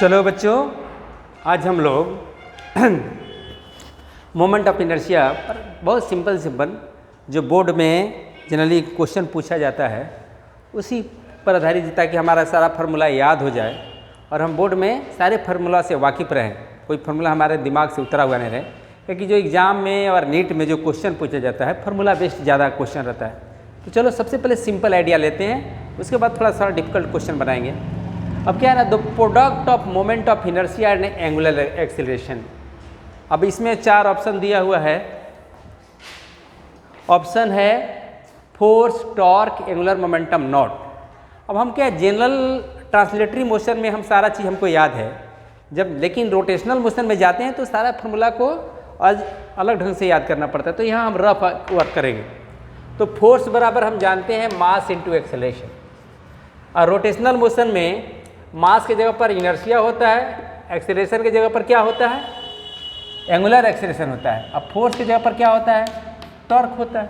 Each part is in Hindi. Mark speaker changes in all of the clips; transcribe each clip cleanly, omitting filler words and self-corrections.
Speaker 1: चलो बच्चों, आज हम लोग मोमेंट ऑफ इनर्शिया पर बहुत सिंपल जो बोर्ड में जनरली क्वेश्चन पूछा जाता है उसी पर आधारित, ताकि हमारा सारा फार्मूला याद हो जाए और हम बोर्ड में सारे फार्मूला से वाकिफ़ रहें, कोई फार्मूला हमारे दिमाग से उतरा हुआ नहीं रहे। क्योंकि जो एग्ज़ाम में और नीट में जो क्वेश्चन पूछा जाता है फार्मूला बेस्ड ज़्यादा क्वेश्चन रहता है। तो चलो सबसे पहले सिंपल आइडिया लेते हैं, उसके बाद थोड़ा सा डिफिकल्ट क्वेश्चन बनाएंगे। अब क्या है ना, the product of moment of inertia and angular acceleration. अब इसमें 4 ऑप्शन दिया हुआ है। ऑप्शन है force, torque, angular momentum, not. अब हम क्या जनरल ट्रांसलेटरी मोशन में हम सारा चीज़ हमको याद है, जब लेकिन रोटेशनल मोशन में जाते हैं तो सारा फार्मूला को आज अलग ढंग से याद करना पड़ता है। तो यहाँ हम रफ वर्क करेंगे। तो फोर्स बराबर हम जानते हैं मास इंटू एक्सेलरेशन, और रोटेशनल मोशन में मास की जगह पर इनर्शिया होता है, एक्सेलरेशन की जगह पर क्या होता है, एंगुलर एक्सेलरेशन होता है। अब फोर्स की जगह पर क्या होता है, टॉर्क होता है।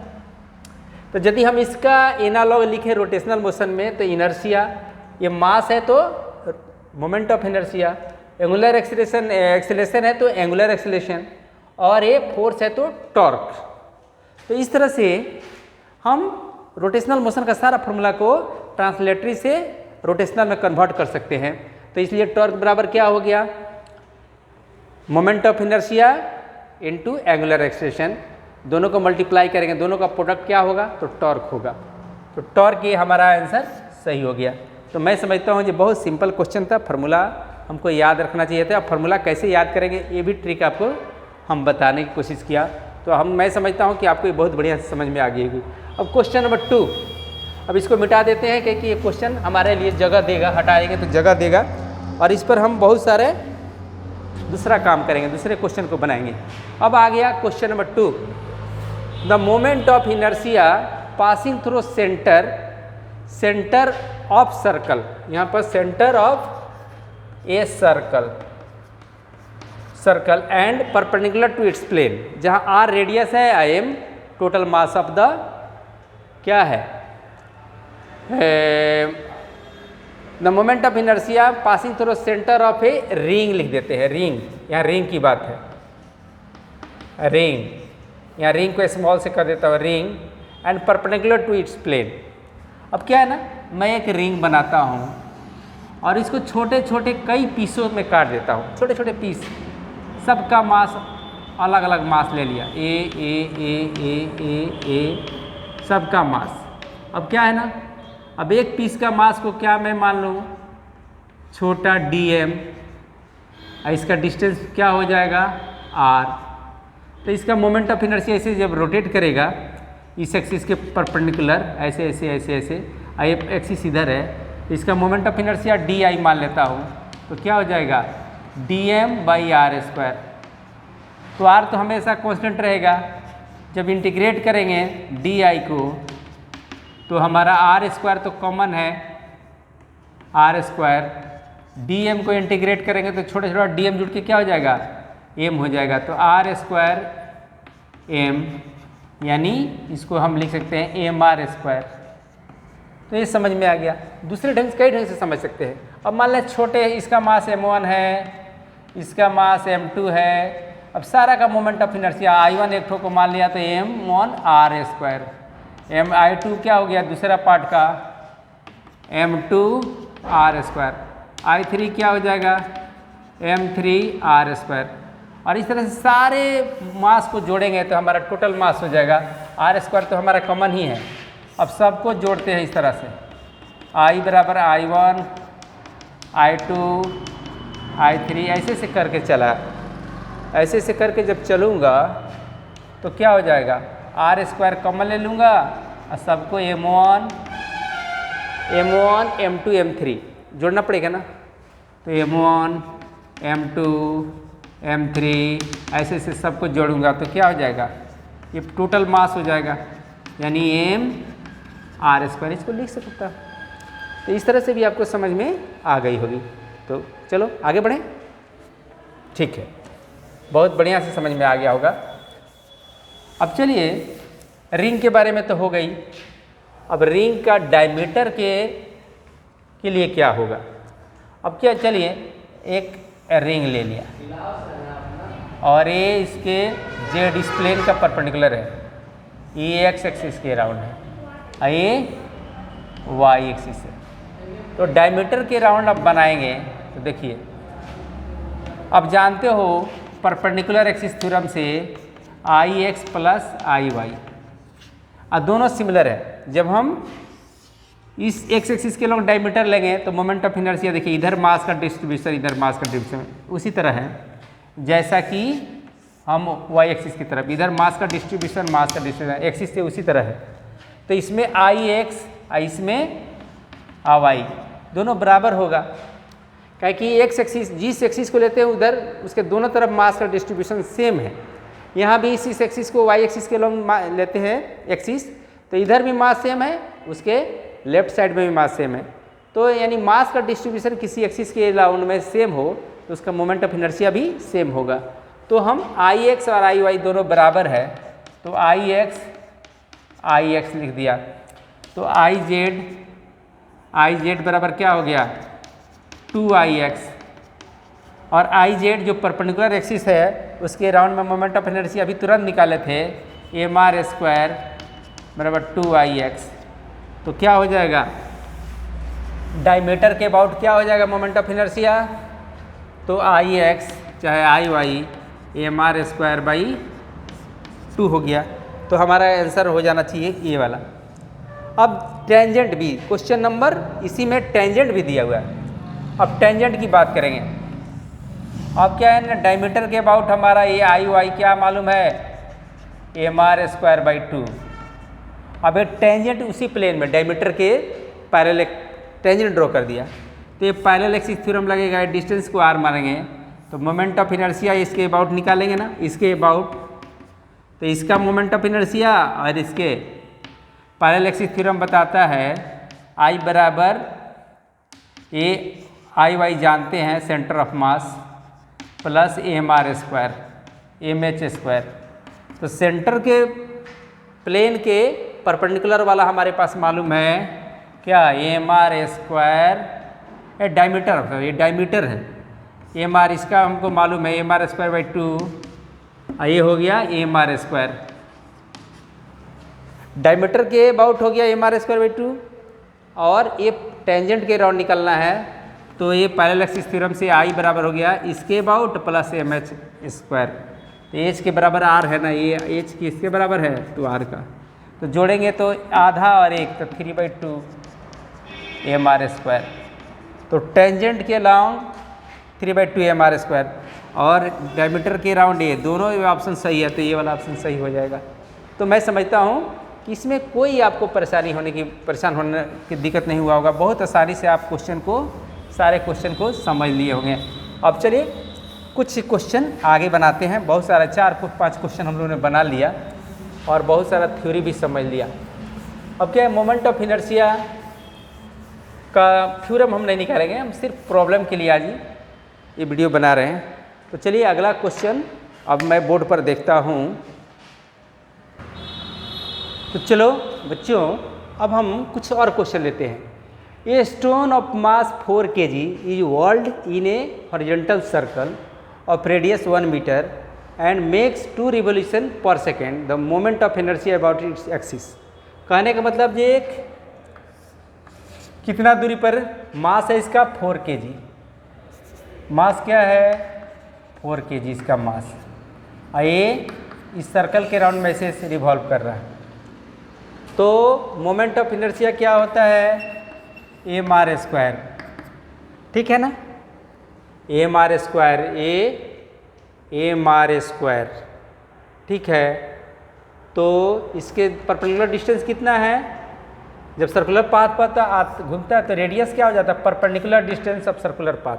Speaker 1: तो यदि हम इसका एनालॉग लिखें रोटेशनल मोशन में, तो इनर्शिया ये मास है तो moment of inertia, angular acceleration है तो एंगुलर एक्सेलरेशन, और ये फोर्स है तो टॉर्क। तो इस तरह से हम रोटेशनल मोशन का सारा फार्मूला को ट्रांसलेटरी से रोटेशनल में कन्वर्ट कर सकते हैं। तो इसलिए टॉर्क बराबर क्या हो गया, moment of inertia into angular acceleration, दोनों को मल्टीप्लाई करेंगे, दोनों का प्रोडक्ट क्या होगा, तो टॉर्क होगा। तो टॉर्क ये हमारा आंसर सही हो गया। तो मैं समझता हूँ ये बहुत सिंपल क्वेश्चन था, फार्मूला हमको याद रखना चाहिए था। अब फार्मूला कैसे याद करेंगे ये भी ट्रिक आपको हम बताने की कोशिश किया। तो मैं समझता हूँ कि आपको ये बहुत बढ़िया से समझ में आ गई होगी। अब क्वेश्चन नंबर 2, अब इसको मिटा देते हैं क्योंकि ये क्वेश्चन हमारे लिए जगह देगा, हटाएंगे तो जगह देगा, और इस पर हम बहुत सारे दूसरा काम करेंगे, दूसरे क्वेश्चन को बनाएंगे। अब आ गया question number 2, the moment of inertia passing through centre of circle. यहाँ पर centre of a circle and perpendicular to its plane, जहाँ आर रेडियस है, I M total mass of the क्या है, the moment of inertia passing through centre of a ring लिख देते हैं। रिंग, यहाँ रिंग की बात है, रिंग, यहाँ रिंग को स्मॉल से कर देता हूँ, ring and perpendicular to its plane. अब क्या है ना, मैं एक रिंग बनाता हूँ और इसको छोटे छोटे कई पीसों में काट देता हूँ, छोटे छोटे पीस, सबका मास अलग अलग मास ले लिया, ए सबका मास। अब क्या है ना, अब एक पीस का मास को क्या मैं मान लूँ, छोटा dm, इसका डिस्टेंस क्या हो जाएगा r। तो इसका मोमेंट ऑफ इनर्शिया ऐसे जब रोटेट करेगा इस एक्सिस के परपेंडिकुलर, ऐसे ऐसे ऐसे ऐसे, एक्सिस इधर है, इसका मोमेंट ऑफ इनर्शिया di मान लेता हूँ, तो क्या हो जाएगा dm/r²। तो r तो हमेशा कांस्टेंट रहेगा। जब इंटीग्रेट करेंगे di को तो हमारा r² तो कॉमन है, r², dm को इंटीग्रेट करेंगे तो छोटे छोटा dm जुड़ के क्या हो जाएगा, m हो जाएगा। तो r² m, यानी इसको हम लिख सकते हैं mr²। तो ये समझ में आ गया। दूसरे ढंग से कई ढंग से समझ सकते हैं। अब मान लें छोटे, इसका मास m1 है, इसका मास m2 है। अब सारा का मोमेंट ऑफ इनर्शिया I1 एक ठो को मान लिया तो m1r², I2 क्या हो गया दूसरा पार्ट का m2r², I3 क्या हो जाएगा m3r²। और इस तरह से सारे मास को जोड़ेंगे तो हमारा टोटल मास हो जाएगा। r² तो हमारा कॉमन ही है। अब सबको जोड़ते हैं इस तरह से, I बराबर I1, I2, I3, ऐसे से करके चला, ऐसे से करके जब चलूँगा तो क्या हो जाएगा, r² कॉमन ले लूँगा और सबको m1, m2, m3 जोड़ना पड़ेगा ना। तो m1, m2, m3 ऐसे से सबको जोड़ूंगा तो क्या हो जाएगा, ये टोटल मास हो जाएगा, यानी mr², इसको लिख सकता। तो इस तरह से भी आपको समझ में आ गई होगी। तो चलो आगे बढ़ें। ठीक है, बहुत बढ़िया से समझ में आ गया होगा। अब चलिए, रिंग के बारे में तो हो गई। अब रिंग का डायमीटर के लिए क्या होगा। अब क्या, चलिए एक रिंग ले लिया और ये इसके जेड इस प्लेन का परपेंडिकुलर है, ये एक्स एक्सिस के राउंड है और ये वाई एक्सिस है। तो डायमीटर के राउंड अब बनाएंगे तो देखिए, अब जानते हो परपेंडिकुलर एक्सिस थ्योरम से आई एक्स प्लस आई वाई, और दोनों सिमिलर है। जब हम इस एक्स एक्सिस के लोग डायमीटर लेंगे तो मोमेंट ऑफ इनर्शिया देखिए, इधर मास का डिस्ट्रीब्यूशन, इधर मास का डिस्ट्रीब्यूशन उसी तरह है जैसा कि हम वाई एक्सिस की तरफ, इधर मास का डिस्ट्रीब्यूशन, मास का डिस्ट्रीब्यूशन एक्सिस से उसी तरह है। तो इसमें आई एक्स और इसमें वाई दोनों बराबर होगा, क्या कि एक्स एक्सिस जिस एक्सिस को लेते हैं उधर उसके दोनों तरफ मास का डिस्ट्रीब्यूशन सेम है। यहाँ भी इस एक्सिस को वाई एक्सिस के लोग लेते हैं एक्सिस, तो इधर भी मास सेम है, उसके लेफ्ट साइड में भी मास सेम है। तो यानी मास का डिस्ट्रीब्यूशन किसी एक्सिस के राउंड में सेम हो तो उसका मोमेंट ऑफ इनर्शिया भी सेम होगा। तो हम आई एक्स और आई वाई दोनों बराबर है, तो आई एक्स लिख दिया, तो आई जेड बराबर क्या हो गया 2IX, और आई जेड जो परपेंडिकुलर एक्सिस है उसके राउंड में मोमेंट ऑफ इनर्शिया अभी तुरंत निकाले थे, mr² बराबर 2IX। तो क्या हो जाएगा, डायमीटर के अबाउट क्या हो जाएगा मोमेंट ऑफ इनर्शिया, तो IX चाहे IY mr²/2 हो गया। तो हमारा आंसर हो जाना चाहिए ये वाला। अब टेंजेंट भी क्वेश्चन नंबर, इसी में टेंजेंट भी दिया हुआ है। अब टेंजेंट की बात करेंगे। अब क्या है ना, डायमीटर के अबाउट हमारा ये IY क्या मालूम है, mr²/2। अब ये टेंजेंट उसी प्लेन में डायमीटर के पैरेलल टेंजेंट ड्रॉ कर दिया, तो ये पैरेलल एक्सिस थ्योरम लगेगा, डिस्टेंस को r मानेंगे तो मोमेंट ऑफ इनर्शिया इसके अबाउट निकालेंगे ना, इसके अबाउट, तो इसका मोमेंट ऑफ इनर्शिया और इसके पैरेलल एक्सिस थ्योरम बताता है I बराबर ये IY जानते हैं centre of mass plus mr², mh²। तो सेंटर के प्लेन के परपेंडिकुलर वाला हमारे पास मालूम है क्या, mr², डायमीटर, ये डायमीटर है, mr इसका हमको मालूम है mr²/2, ये हो गया mr²। डायमीटर के अबाउट हो गया mr²/2, और ये टेंजेंट के राउंड निकलना है, तो ये पैरेलल एक्सिस थ्योरम से I बराबर हो गया इसके अबाउट प्लस mh²। तो h के बराबर r है ना, ये h किसके बराबर है, तो r का, तो जोड़ेंगे तो आधा और एक, तो 3/2 mr²। तो टेंजेंट के राउंड 3/2 mr², और डायमीटर के राउंड ये, दोनों ऑप्शन सही है, तो ये वाला ऑप्शन सही हो जाएगा। तो मैं समझता हूँ कि इसमें कोई आपको परेशान होने की दिक्कत नहीं हुआ होगा, बहुत आसानी से आप सारे क्वेश्चन को समझ लिए होंगे। अब चलिए कुछ क्वेश्चन आगे बनाते हैं, बहुत सारा 4-5 क्वेश्चन हम लोगों ने बना लिया और बहुत सारा थ्योरी भी समझ लिया। अब क्या है, मोमेंट ऑफ इनर्शिया का थ्योरम हम नहीं निकालेंगे, हम सिर्फ प्रॉब्लम के लिए आज ये वीडियो बना रहे हैं। तो चलिए अगला क्वेश्चन अब मैं बोर्ड पर देखता हूँ। तो चलो बच्चों, अब हम कुछ और क्वेश्चन लेते हैं। A stone of mass 4 kg is rolled in a horizontal circle of radius 1 metre and makes 2 revolution per second, the moment of inertia about its axis. कहने का मतलब ये एक कितना दूरी पर मास है इसका, 4 kg। मास क्या है, 4 kg इसका मास, और ये इस सर्कल के राउंड में से रिवॉल्व कर रहा है। तो मोमेंट ऑफ इनर्शिया क्या होता है, mr², ठीक है ना, mr², ठीक है। तो इसके परपेंडिकुलर डिस्टेंस कितना है, जब सर्कुलर पाथ पर घूमता है तो रेडियस क्या हो जाता है, perpendicular distance of circular path.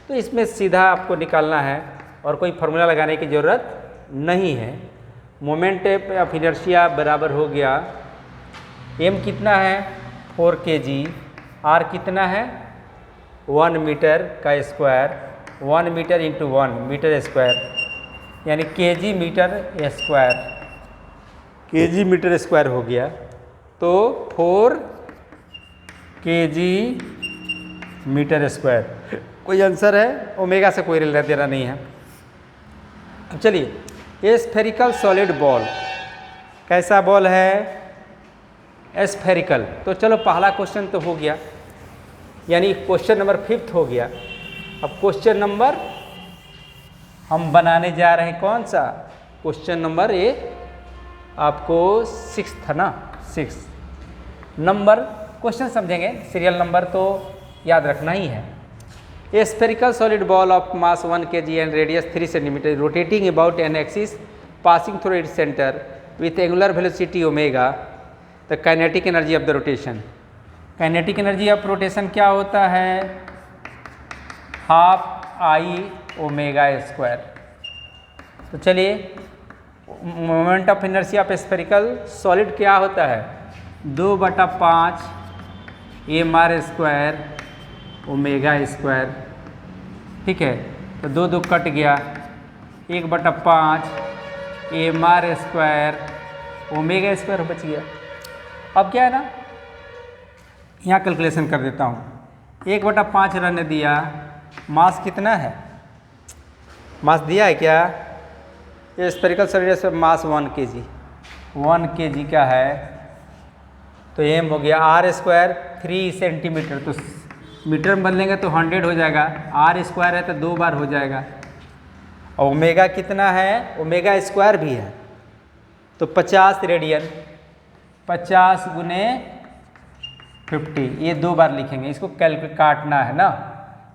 Speaker 1: तो इसमें सीधा आपको निकालना है और कोई फार्मूला लगाने की ज़रूरत नहीं है। मोमेंट ऑफ इनर्शिया बराबर हो गया, m कितना है 4 kg, r कितना है 1 मीटर का square, 1 metre into 1 metre square, यानी kg मीटर स्क्वायर हो गया। तो 4 kg मीटर स्क्वायर। कोई आंसर है, ओमेगा से कोई लेना देना नहीं है। अब चलिए, ये स्फेरिकल सॉलिड बॉल कैसा बॉल है? स्फेरिकल। तो चलो पहला क्वेश्चन तो हो गया, यानी क्वेश्चन नंबर 5 हो गया। अब क्वेश्चन नंबर हम बनाने जा रहे हैं कौन सा? क्वेश्चन नंबर ये आपको 6 था ना, 6 नंबर क्वेश्चन समझेंगे, सीरियल नंबर तो याद रखना ही है। ए spherical solid ball of mass 1 kg and radius 3 centimetre rotating about an axis passing through its centre with angular velocity omega, the kinetic energy of the rotation. Kinetic energy of rotation क्या होता है? Half I omega square. तो चलिए, moment of inertia of spherical solid क्या होता है? 2/5 mr स्क्वायर ओमेगा स्क्वायर। ठीक है, तो 2 कट गया, 1/5 mr स्क्वायर ओमेगा स्क्वायर बच गया। अब क्या है ना, यहाँ कैलकुलेशन कर देता हूँ। 1/5 रहने दिया, मास कितना है? मास दिया है क्या? ये स्फेरिकल सॉलिड से मास 1 kg, 1 kg का है, तो एम हो गया r स्क्वायर 3 सेंटीमीटर, तो मीटर में बदलेंगे तो 100 हो जाएगा, r स्क्वायर है तो 2 बार हो जाएगा। और ओमेगा कितना है? ओमेगा स्क्वायर भी है, तो 50 रेडियन, 50 गुने 50, ये 2 बार लिखेंगे, इसको कैलकुलेट काटना है ना।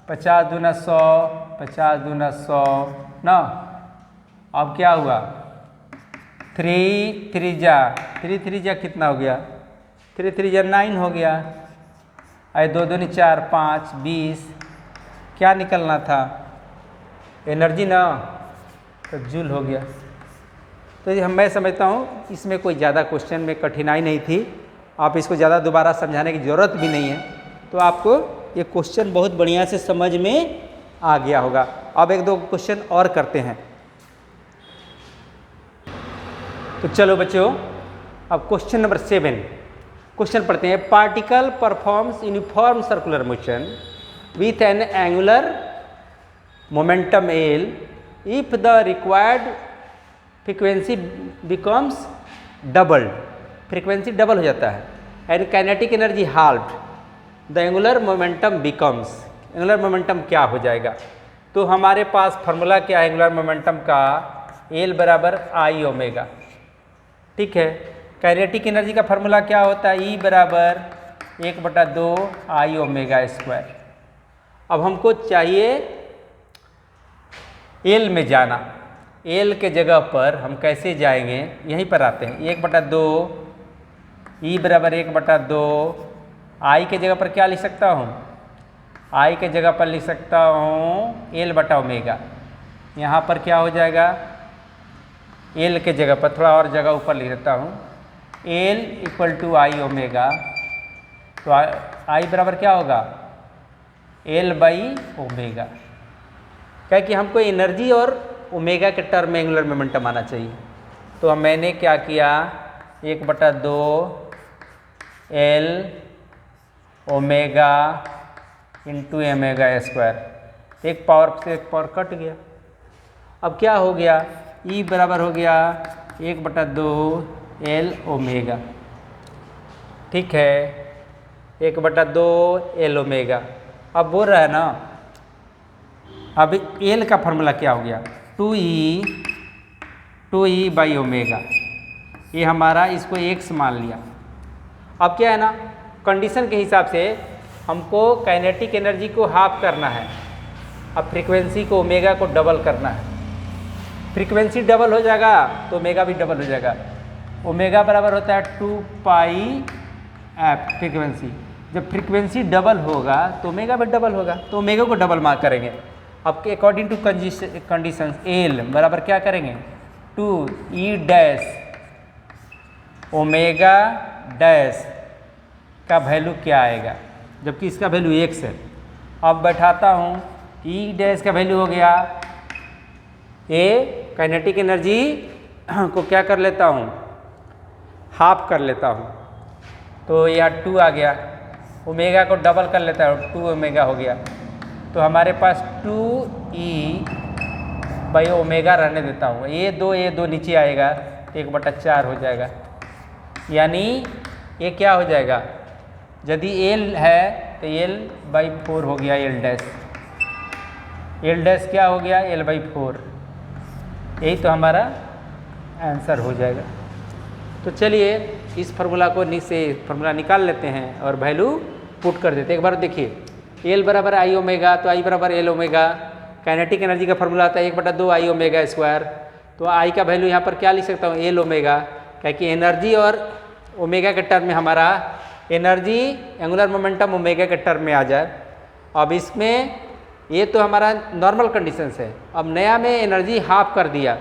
Speaker 1: 50 दूना 100, 50 दूना 100 ना। अब क्या हुआ? 3 3 जा कितना हो गया? 3 जा 9 हो गया। अरे 2 दूनी 4 5 20, क्या निकलना था? एनर्जी ना, तो जूल हो गया। तो ये मैं समझता हूँ इसमें कोई ज़्यादा क्वेश्चन में कठिनाई नहीं थी, आप इसको ज़्यादा दोबारा समझाने की ज़रूरत भी नहीं है, तो आपको ये क्वेश्चन बहुत बढ़िया से समझ में आ गया होगा। अब 1-2 क्वेश्चन और करते हैं। तो चलो बच्चों, अब क्वेश्चन नंबर 7 क्वेश्चन पढ़ते हैं। Particle performs uniform circular motion with an angular momentum L if the required frequency becomes doubled. Frequency double हो जाता है and kinetic energy halved, the angular momentum becomes. Angular momentum क्या हो जाएगा? तो हमारे पास फार्मूला क्या है एंगुलर मोमेंटम का? एल बराबर आई ओमेगा। ठीक है, काइनेटिक एनर्जी का फार्मूला क्या होता है? ई बराबर 1/2 आई ओमेगा स्क्वायर। अब हमको चाहिए एल में जाना, एल के जगह पर हम कैसे जाएंगे? यहीं पर आते हैं। 1/2 ई बराबर 1/2 आई के जगह पर क्या लिख सकता हूँ? आई के जगह पर लिख सकता हूँ एल बटा ओमेगा। यहाँ पर क्या हो जाएगा? एल के जगह पर थोड़ा और जगह ऊपर लिख देता हूँ, L equal to I omega. तो आई बराबर क्या होगा? L by omega. क्या कि हमको एनर्जी और ओमेगा के टर्म में एंगुलर मोमेंटम आना चाहिए। तो अब मैंने क्या किया? 1/2 L omega into omega square, एक पावर से एक पावर कट गया। अब क्या हो गया? ई बराबर हो गया 1/2 एल ओमेगा। ठीक है, 1/2 एल ओमेगा। अब बोल रहा है ना, अब एल का फार्मूला क्या हो गया? 2e by omega. ये हमारा इसको एक्स मान लिया। अब क्या है ना, कंडीशन के हिसाब से हमको काइनेटिक एनर्जी को हाफ करना है, अब फ्रीक्वेंसी को ओमेगा को डबल करना है। फ्रीक्वेंसी डबल हो जाएगा तो ओमेगा भी डबल हो जाएगा। ओमेगा बराबर होता है 2 पाई एफ फ्रीक्वेंसी। जब फ्रीक्वेंसी डबल होगा तो ओमेगा भी डबल होगा, तो ओमेगा को डबल मार्क करेंगे। अब अकॉर्डिंग टू कंडीशन एल बराबर क्या करेंगे? 2e डैश ओमेगा डैश का वैल्यू क्या आएगा, जबकि इसका वैल्यू x है। अब बैठाता हूँ, e डैश का वैल्यू हो गया a, काइनेटिक एनर्जी को क्या कर लेता हूँ? हाफ कर लेता हूँ, तो यहाँ 2 आ गया। ओमेगा को डबल कर लेता हूँ, 2 ओमेगा हो गया। तो हमारे पास 2E/ओमेगा रहने देता हूँ। ये दो नीचे आएगा तो 1/4 हो जाएगा, यानी ये क्या हो जाएगा, यदि L है तो L/4 हो गया L डैश। L डैश क्या हो गया, L/4। यही तो हमारा आंसर हो जाएगा। तो चलिए इस फार्मूला को से फार्मूला निकाल लेते हैं और वैल्यू पुट कर देते हैं। एक बार देखिए L बराबर I ओमेगा, तो I बराबर L ओमेगा। काइनेटिक एनर्जी का फार्मूला आता है 1/2 I ओमेगा स्क्वायर। तो I का वैल्यू यहाँ पर क्या लिख सकता हूँ, L ओमेगा, क्योंकि एनर्जी और ओमेगा के टर्म में हमारा एनर्जी एंगुलर मोमेंटम ओमेगा के टर्म में आ जाए। अब इसमें ये तो हमारा नॉर्मल कंडीशंस है। अब नया में एनर्जी हाफ कर दिया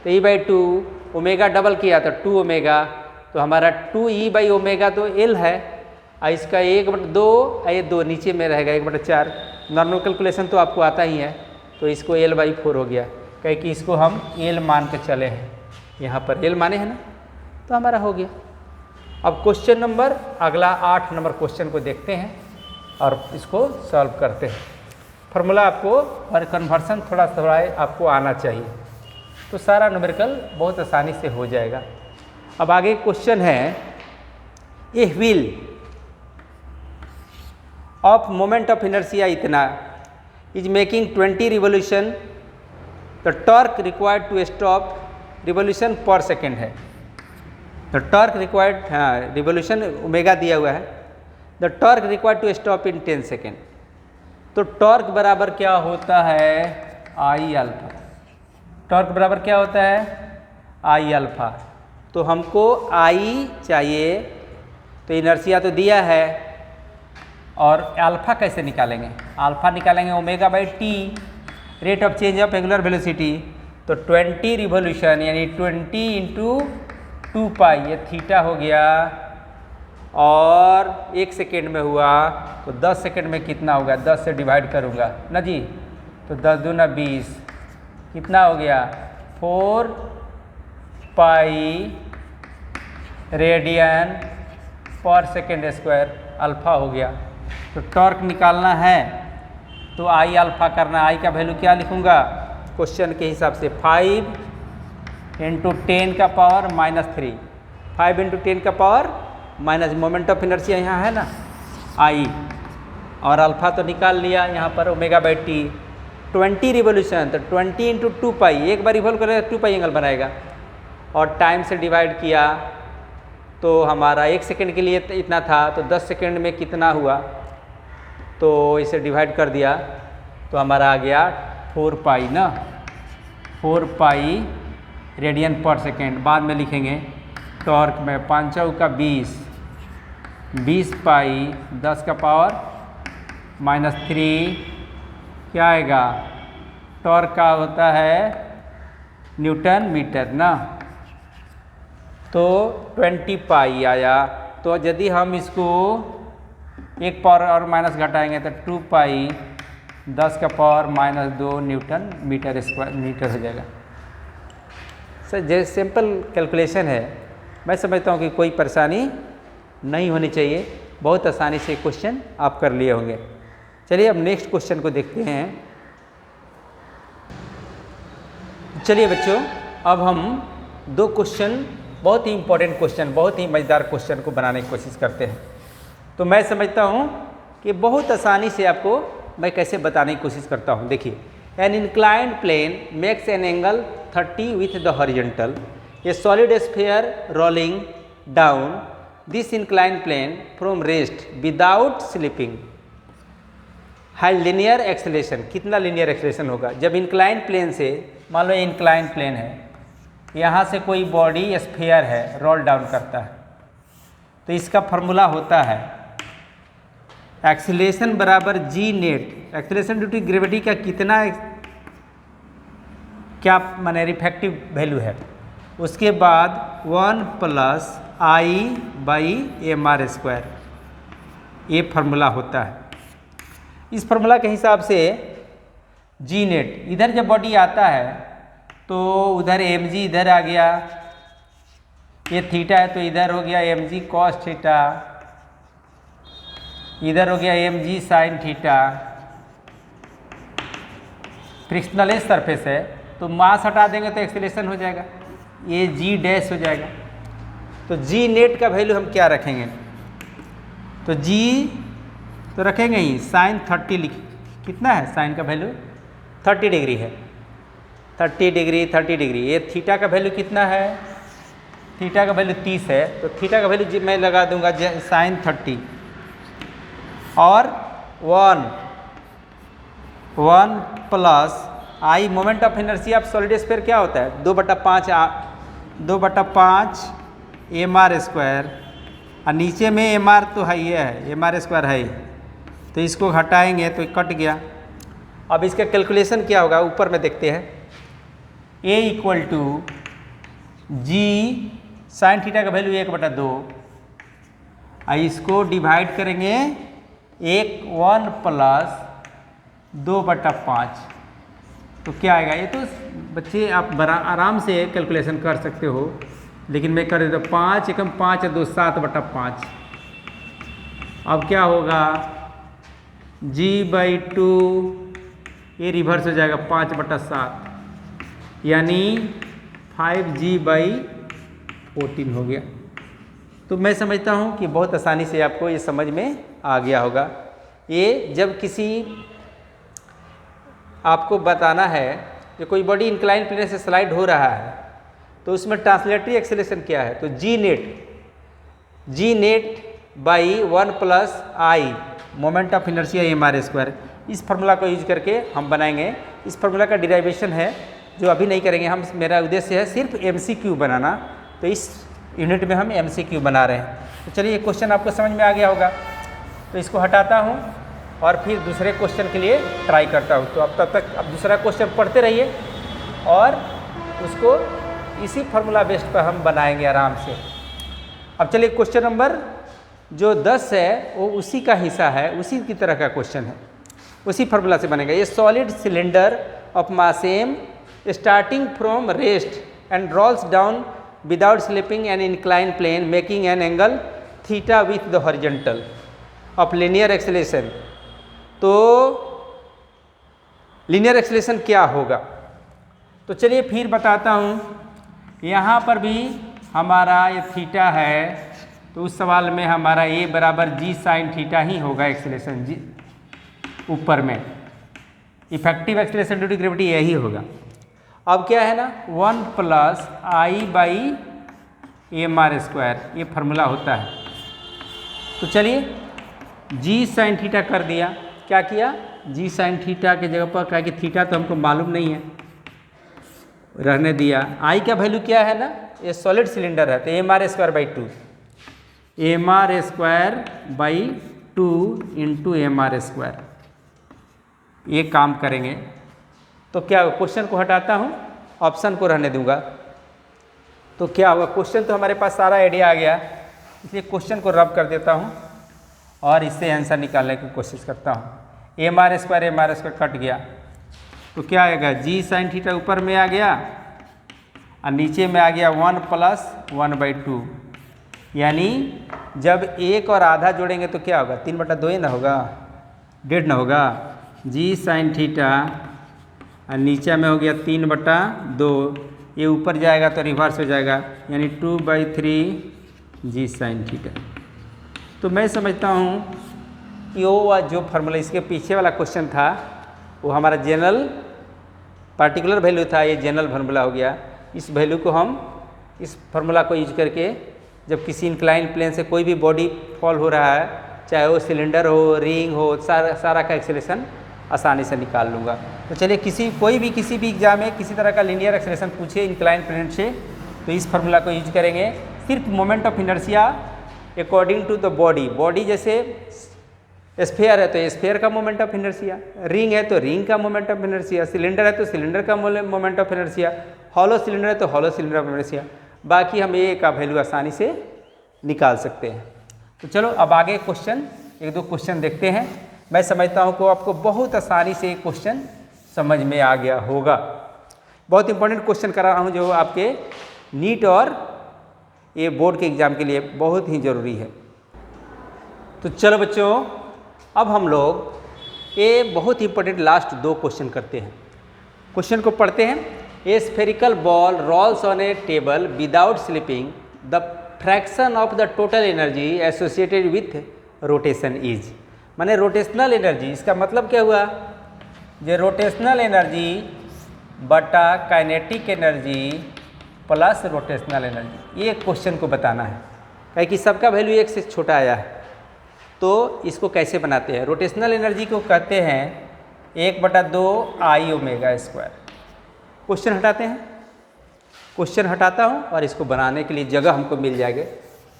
Speaker 1: तो E/2, ओमेगा डबल किया तो 2 ओमेगा, तो हमारा 2E/ओमेगा तो L है, और इसका 1/2, ये 2 नीचे में रहेगा 1/4। नॉर्मल कैलकुलेशन तो आपको आता ही है, तो इसको L/4 हो गया, क्योंकि इसको हम L मान के चले हैं, यहाँ पर L माने हैं ना, तो हमारा हो गया। अब क्वेश्चन नंबर अगला 8 नंबर क्वेश्चन को देखते हैं और इसको सॉल्व करते हैं। फार्मूला आपको और कन्वर्सन थोड़ा आपको आना चाहिए, तो सारा न्यूमेरिकल बहुत आसानी से हो जाएगा। अब आगे क्वेश्चन है, a wheel of moment of inertia इतना is making 20 revolution, the torque required to stop revolution per second है। द टॉर्क रिक्वायर्ड, हाँ रिवोल्यूशन ओमेगा दिया हुआ है, the torque required to stop in 10 second. तो टॉर्क बराबर क्या होता है, आई अल्फा। टॉर्क बराबर क्या होता है, आई अल्फा। तो हमको आई चाहिए, तो इनर्शिया तो दिया है, और अल्फा कैसे निकालेंगे, अल्फा निकालेंगे ओमेगा/t, rate of change of angular velocity. तो 20 रिवोल्यूशन यानी 20 × 2 पाई, ये थीटा हो गया, और 1 सेकेंड में हुआ तो 10 सेकेंड में कितना होगा, 10 से डिवाइड करूँगा ना जी, तो 10 दूना 20, कितना हो गया 4 पाई रेडियन पर सेकेंड स्क्वायर, अल्फा हो गया। तो टॉर्क निकालना है तो आई अल्फा करना, आई का वैल्यू क्या लिखूँगा क्वेश्चन के हिसाब से, 5 × 10⁻³ -3, 5 × 10⁻⁻, मोमेंट ऑफ इनर्शिया यहाँ है ना आई, और अल्फा तो निकाल लिया यहाँ पर ओमेगा/t। 20 रिवोल्यूशन, तो 20 × 2 पाई, एक बार रिवॉल्व करेगा 2 पाई एंगल बनाएगा, और टाइम से डिवाइड किया तो हमारा 1 सेकेंड के लिए इतना था, तो 10 सेकेंड में कितना हुआ, तो इसे डिवाइड कर दिया तो हमारा आ गया 4 पाई ना, 4 पाई रेडियन पर सेकेंड। बाद में लिखेंगे टॉर्क में 5 चौका 20, 20 पाई 10⁻³ क्या आएगा, टॉर्क का होता है न्यूटन मीटर ना, तो 20 पाई आया। तो यदि हम इसको एक पावर और माइनस घटाएंगे तो 2 पाई 10⁻² न्यूटन मीटर हो जाएगा। सर जैसे सिंपल कैलकुलेशन है, मैं समझता हूँ कि कोई परेशानी नहीं होनी चाहिए, बहुत आसानी से क्वेश्चन आप कर लिए होंगे। चलिए अब नेक्स्ट क्वेश्चन को देखते हैं। चलिए बच्चों, अब हम 2 क्वेश्चन, बहुत ही इंपॉर्टेंट क्वेश्चन, बहुत ही मज़ेदार क्वेश्चन को बनाने की कोशिश करते हैं। तो मैं समझता हूँ कि बहुत आसानी से आपको मैं कैसे बताने की कोशिश करता हूँ। देखिए, an inclined plane makes an angle 30 with the horizontal, a solid sphere rolling down this inclined plane from rest without slipping has linear acceleration. कितना लीनियर एक्सेलेरेशन होगा जब इंक्लाइंड प्लेन से, मान लो इंक्लाइंड प्लेन है, यहाँ से कोई बॉडी स्फीयर है रोल डाउन करता है, तो इसका फॉर्मूला होता है एक्सीलरेशन बराबर g net, acceleration due to gravity का कितना क्या माने रिफ्रैक्टिव वैल्यू है, उसके बाद 1 + I/mr², ये फार्मूला होता है। इस फार्मूला के हिसाब से जी नेट, इधर जब बॉडी आता है तो उधर mg इधर आ गया, ये थीटा है तो इधर हो गया mg cos थीटा, इधर हो गया mg sin theta, frictionless surface है तो मास हटा देंगे तो एक्सेलरेशन हो जाएगा, ये जी डैश हो जाएगा। तो जी नेट का वैल्यू हम क्या रखेंगे, तो जी तो रखेंगे ही साइन 30 लिख, कितना है साइन का वैल्यू 30 डिग्री है, 30 डिग्री 30 डिग्री। ये थीटा का वैल्यू कितना है, थीटा का वैल्यू 30 है, तो थीटा का वैल्यू मैं लगा दूंगा साइन 30 और 1 plus I moment of inertia of solid sphere क्या होता है 2/5 mr स्क्वायर, और नीचे में mr तो है ही है, mr स्क्वायर है, तो इसको हटाएंगे तो कट गया। अब इसका कैलकुलेशन क्या होगा ऊपर में देखते हैं, a equal to g sine theta का वैल्यू 1/2, इसको डिवाइड करेंगे 1 प्लस 2/5, तो क्या आएगा, ये तो बच्चे आप बड़ा आराम से कैलकुलेशन कर सकते हो, लेकिन मैं कर देता हूँ 5 एकम 5 2 7/5। अब क्या होगा g/2, ये रिवर्स हो जाएगा 5/7 यानी 5g/14 हो गया। तो मैं समझता हूँ कि बहुत आसानी से आपको ये समझ में आ गया होगा। ये जब किसी आपको बताना है कि कोई बॉडी इंक्लाइन प्लेन से स्लाइड हो रहा है तो उसमें ट्रांसलेटरी एक्सेलरेशन क्या है, तो g net by 1 plus I moment of inertia mr square, इस फार्मूला को यूज करके हम बनाएंगे। इस फार्मूला का डिराइवेशन है जो अभी नहीं करेंगे हम, मेरा उद्देश्य है सिर्फ MCQ बनाना, तो इस यूनिट में हम MCQ बना रहे हैं। तो चलिए ये क्वेश्चन आपको समझ में आ गया होगा, तो इसको हटाता हूँ और फिर दूसरे क्वेश्चन के लिए ट्राई करता हूँ। तो अब तब तक अब दूसरा क्वेश्चन पढ़ते रहिए और उसको इसी फार्मूला बेस्ड पर हम बनाएंगे आराम से। अब चलिए क्वेश्चन नंबर जो 10 है वो उसी का हिस्सा है, उसी की तरह का क्वेश्चन है, उसी फार्मूला से बनेगा। ये solid cylinder of mass m starting from rest and rolls down without slipping an incline plane making an angle theta with the horizontal of linear acceleration. तो लीनियर एक्सेलरेशन क्या होगा, तो चलिए फिर बताता हूँ। यहाँ पर भी हमारा ये थीटा है, तो उस सवाल में हमारा a बराबर g साइन थीटा ही होगा एक्सेलरेशन जी ऊपर में, effective acceleration due to gravity यही होगा। अब क्या है ना 1 प्लस I mr स्क्वायर, ये फार्मूला होता है। तो चलिए g साइन थीटा कर दिया, क्या किया g साइन थीटा के जगह पर, क्या कि थीटा तो हमको मालूम नहीं है, रहने दिया। I का वैल्यू क्या है ना, ये सॉलिड सिलेंडर है तो mr square by 2, mr square by 2 into mr square, ये काम करेंगे। तो क्या होगा, क्वेश्चन को हटाता हूँ, ऑप्शन को रहने दूंगा, तो क्या होगा, क्वेश्चन तो हमारे पास सारा आइडिया आ गया, इसलिए क्वेश्चन को रब कर देता हूँ और इससे आंसर निकालने की कोशिश करता हूँ। mr स्क्वायर कट गया, तो क्या आएगा g साइन थीटा ऊपर में आ गया और नीचे में आ गया 1 प्लस 1/2, यानी जब 1 और आधा जोड़ेंगे तो क्या होगा 3/2 ही ना होगा, 1.5 ना होगा, g साइन थीटा और नीचे में हो गया 3/2, ये ऊपर जाएगा तो रिवर्स हो जाएगा, यानी 2/3 g साइन थीटा। तो मैं समझता हूँ कि वो जो फार्मूला इसके पीछे वाला क्वेश्चन था वो हमारा जनरल पार्टिकुलर वैल्यू था, ये जनरल फार्मूला हो गया। इस वैल्यू को हम इस फार्मूला को यूज करके जब किसी इंक्लाइन प्लेन से कोई भी बॉडी फॉल हो रहा है, चाहे वो सिलेंडर हो, रिंग हो, सारा का एक्सेलरेशन आसानी से निकाल लूँगा। तो चलिए कोई भी किसी भी एग्जाम में किसी तरह का लीनियर एक्सेलरेशन पूछे इंक्लाइन प्लेन से, तो इस फार्मूला को यूज करेंगे। सिर्फ moment of inertia according to the body जैसे स्फीयर है तो स्फीयर का मोमेंट ऑफ इनर्शिया, रिंग है तो रिंग का मोमेंट ऑफ इनर्शिया, सिलेंडर है तो सिलेंडर का moment of inertia, hollow cylinder है तो हॉलो सिलेंडर ऑफ इनर्शिया, बाकी हम ए का वैल्यू आसानी से निकाल सकते हैं। तो चलो अब आगे क्वेश्चन 1-2 क्वेश्चन देखते हैं। मैं समझता हूँ कि आपको बहुत आसानी से क्वेश्चन समझ में आ गया होगा। बहुत इंपॉर्टेंट क्वेश्चन करा रहा हूँ जो आपके नीट और ये बोर्ड के एग्ज़ाम के लिए बहुत ही ज़रूरी है। तो चलो बच्चों, अब हम लोग ये बहुत इंपॉर्टेंट लास्ट 2 क्वेश्चन करते हैं। क्वेश्चन को पढ़ते हैं। A spherical ball rolls on a table without slipping, the fraction of the total energy associated with rotation is. माने रोटेशनल एनर्जी, इसका मतलब क्या हुआ, जो रोटेशनल एनर्जी बटा kinetic energy plus rotational energy, ये क्वेश्चन को बताना है। कहे कि सबका वैल्यू 1 से छोटा आया है, तो इसको कैसे बनाते हैं। रोटेशनल एनर्जी को कहते हैं 1/2 आई ओमेगा स्क्वायर। क्वेश्चन हटाते हैं, क्वेश्चन हटाता हूँ और इसको बनाने के लिए जगह हमको मिल जाएगी।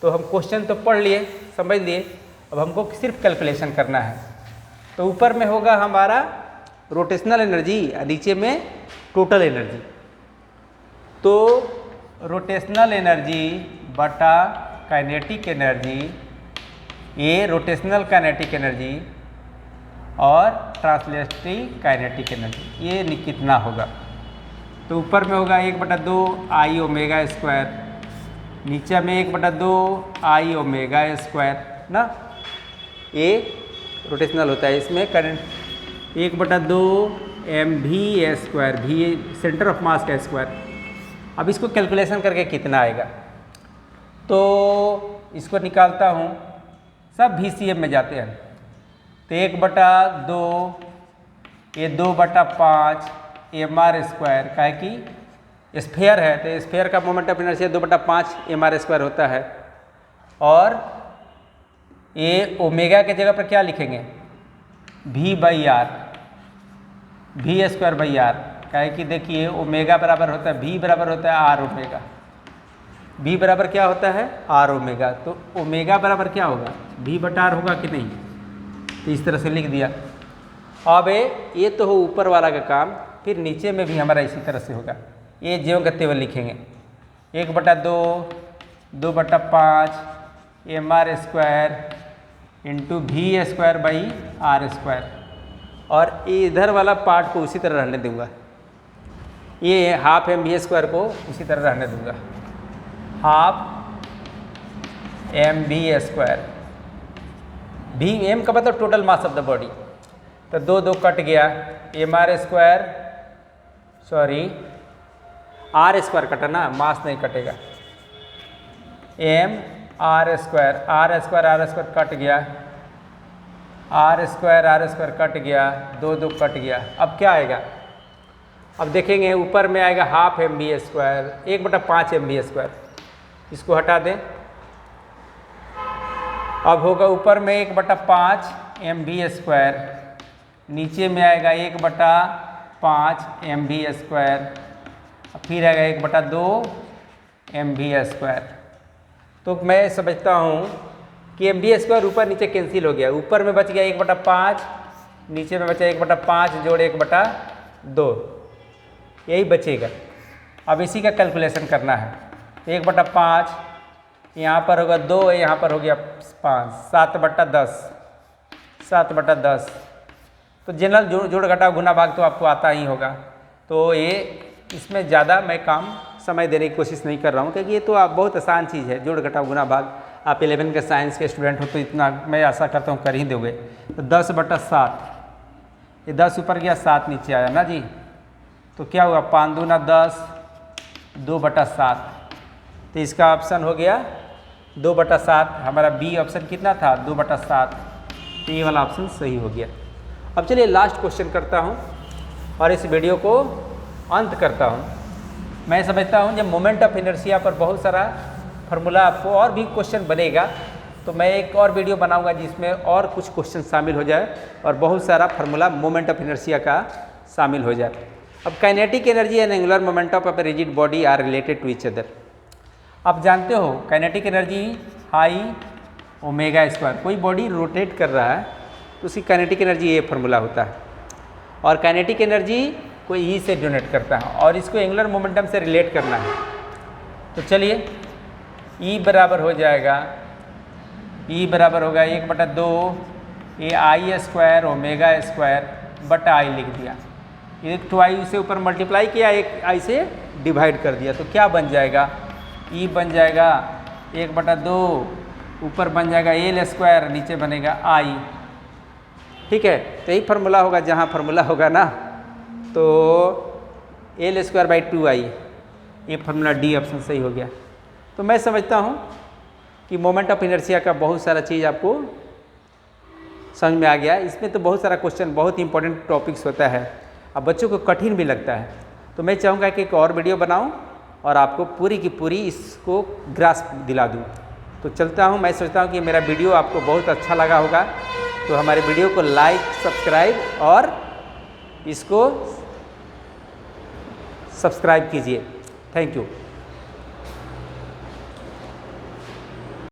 Speaker 1: तो हम क्वेश्चन तो पढ़ लिए, समझ लिए, अब हमको सिर्फ कैलकुलेशन करना है। तो ऊपर में होगा हमारा रोटेशनल एनर्जी, नीचे में टोटल एनर्जी। तो रोटेशनल एनर्जी बटा काइनेटिक एनर्जी, ये रोटेशनल काइनेटिक एनर्जी और ट्रांसलेटरी काइनेटिक एनर्जी, ये कितना होगा। तो ऊपर में होगा 1/2 आई ओमेगा स्क्वायर, नीचे में 1/2 आई ओमेगा स्क्वायर ना, ये रोटेशनल होता है। इसमें करंट 1/2 एम वी स्क्वायर, भी सेंटर ऑफ मास का स्क्वायर। अब इसको कैलकुलेशन करके कितना आएगा, तो इसको निकालता हूँ, सब VCM में जाते हैं। तो 1/2, ये 2/5 mr स्क्वायर, का है कि स्फेयर है तो स्फेयर का moment of inertia 2/5 mr square होता है। और ये ओमेगा के जगह पर क्या लिखेंगे, V/r, V square by are, का है कि देखिए ओमेगा बराबर होता है, V बराबर होता है R ओमेगा, V बराबर क्या होता है R ओमेगा। तो ओमेगा बराबर क्या होगा, V/r होगा कि नहीं, तो इस तरह से लिख दिया। अब ये तो हो ऊपर वाला का काम, फिर नीचे में भी हमारा इसी तरह से होगा। ये ज्यों का त्यों लिखेंगे 1/2 2/5 mr square into V square by R square, और इधर वाला पार्ट को उसी तरह रहने दूंगा, ये हाफ mv स्क्वायर को उसी तरह रहने दूंगा, half mv square. v m का मतलब total mass of the body, तो 2 कट गया, mr square, sorry R square कटा ना, मास नहीं कटेगा, mr square, R square cut गया, R स्क्वायर कट गया, 2 कट गया। अब क्या आएगा, अब देखेंगे ऊपर में आएगा half mv square, 1/5 mv square, इसको हटा दें। अब होगा ऊपर में 1/5 mv स्क्वायर, नीचे में आएगा 1/5 mv स्क्वायर, फिर आएगा 1/2 mv स्क्वायर। तो मैं समझता हूँ कि mv स्क्वायर ऊपर नीचे कैंसिल हो गया, ऊपर में बच गया 1/5, नीचे में बचा 1/5 जोड़ 1/2, यही बचेगा। अब इसी का कैलकुलेशन करना है। 1/5 यहाँ पर होगा 2, यहाँ पर हो गया 5, 7/10, 7/10। तो जनरल जोड़ घटाव गुना भाग तो आपको आता ही होगा। तो ये इसमें ज़्यादा मैं काम समय देने की कोशिश नहीं कर रहा हूँ, क्योंकि ये तो आप बहुत आसान चीज़ है, जोड़ घटाव गुना भाग। आप 11 के साइंस के स्टूडेंट हो तो इतना मैं आशा करता हूँ कर ही दोगे। तो 10/7, ये 10 ऊपर गया, 7 नीचे आया ना जी, तो क्या हुआ 5 दूना 10, 2/7। तो इसका ऑप्शन हो गया 2/7। हमारा बी ऑप्शन कितना था, 2/7। तो ये वाला ऑप्शन सही हो गया। अब चलिए लास्ट क्वेश्चन करता हूँ और इस वीडियो को अंत करता हूँ। मैं समझता हूँ जब मोमेंट ऑफ इनर्शिया पर बहुत सारा फार्मूला आपको और भी क्वेश्चन बनेगा, तो मैं एक और वीडियो बनाऊंगा जिसमें और कुछ क्वेश्चन शामिल हो जाए और बहुत सारा फार्मूला मोमेंट ऑफ इनर्शिया का शामिल हो जाए। अब kinetic energy and angular momentum of a rigid body are related to each other. आप जानते हो काइनेटिक एनर्जी हाई ओमेगा स्क्वायर, कोई बॉडी रोटेट कर रहा है तो उसकी काइनेटिक एनर्जी ये फार्मूला होता है, और काइनेटिक एनर्जी कोई ई से डोनेट करता है, और इसको एंगुलर मोमेंटम से रिलेट करना है। तो चलिए ई बराबर हो जाएगा, ई बराबर होगा 1/2 ये आई स्क्वायर ओमेगा स्क्वायर बटा आई लिख दिया, एक टू आई से ऊपर मल्टीप्लाई किया, एक आई से डिवाइड कर दिया। तो क्या बन जाएगा, ई बन जाएगा 1/2, ऊपर बन जाएगा एल स्क्वायर, नीचे बनेगा आई। ठीक है, तो यही फार्मूला होगा, जहाँ फार्मूला होगा ना तो L²/2I, ये फार्मूला डी ऑप्शन सही हो गया। तो मैं समझता हूँ कि मोमेंट ऑफ इनर्शिया का बहुत सारा चीज़ आपको समझ में आ गया। इसमें तो बहुत सारा क्वेश्चन, बहुत इंपॉर्टेंट टॉपिक्स होता है, अब बच्चों को कठिन भी लगता है। तो मैं चाहूँगा कि एक और वीडियो बनाऊँ और आपको पूरी की पूरी इसको ग्रास्प दिला दूँ। तो चलता हूँ। मैं सोचता हूँ कि मेरा वीडियो आपको बहुत अच्छा लगा होगा, तो हमारे वीडियो को लाइक, सब्सक्राइब और इसको सब्सक्राइब कीजिए। Thank you.